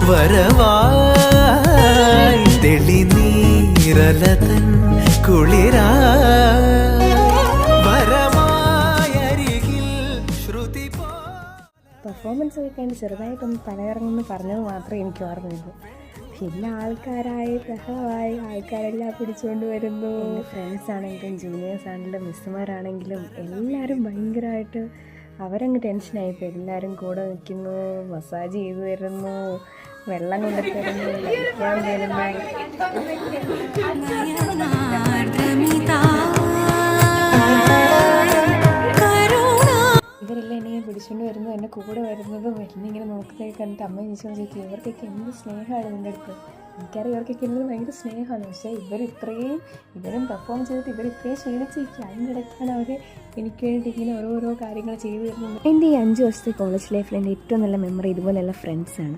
വരവായി തെളിനീരലതൻ കുളിരാ പെർഫോമൻസ് ഒക്കെ കണ്ട് ചെറുതായിട്ടൊന്ന് തലകറങ്ങുമെന്ന് പറഞ്ഞത് മാത്രമേ എനിക്ക് ഓർമ്മയുള്ളൂ. പിന്നെ ആൾക്കാരായി ബഹളമായി, ആൾക്കാരെല്ലാം പിടിച്ചുകൊണ്ട് വരുന്നു. എൻ്റെ ഫ്രണ്ട്സ് ആണെങ്കിലും ജൂനിയേഴ്സ് ആണെങ്കിലും മിസ്സുമാരാണെങ്കിലും എല്ലാവരും ഭയങ്കരമായിട്ട് അവരങ്ങ് ടെൻഷനായിപ്പോൾ. എല്ലാവരും കൂടെ നിൽക്കുന്നു, മസാജ് ചെയ്തു തരുന്നു, വെള്ളം കൊണ്ട് തരുന്നു, കഴിക്കാൻ തരുന്നു. ഇവരെല്ലാം എന്നെ പിടിച്ചുകൊണ്ട് വരുന്നു, എൻ്റെ കൂടെ വരുന്നതും എന്നിങ്ങനെ നോക്കുന്നതൊക്കെ കണ്ടിട്ട് അമ്മ ചോദിക്കും, ഇവർക്കൊക്കെ എന്ത് സ്നേഹമാണ് ഇതിൻ്റെ അടുത്ത്. എനിക്കറിയാം ഇവർക്കൊക്കെ എന്നോട് ഭയങ്കര സ്നേഹമാണ്. പക്ഷേ ഇവരും പെർഫോം ചെയ്തിട്ട് ഇവരിത്രയും ക്ഷീണിച്ചിരിക്കുക. അതിൻ്റെ ഇടയ്ക്കാണ് അവർ എനിക്ക് വേണ്ടി ഇങ്ങനെ ഓരോരോ കാര്യങ്ങൾ ചെയ്തു തരുന്നത്. എൻ്റെ ഈ 5 വർഷത്തെ കോളേജ് ലൈഫിൽ എൻ്റെ ഏറ്റവും നല്ല മെമ്മറി ഇതുപോലെയുള്ള ഫ്രണ്ട്സാണ്.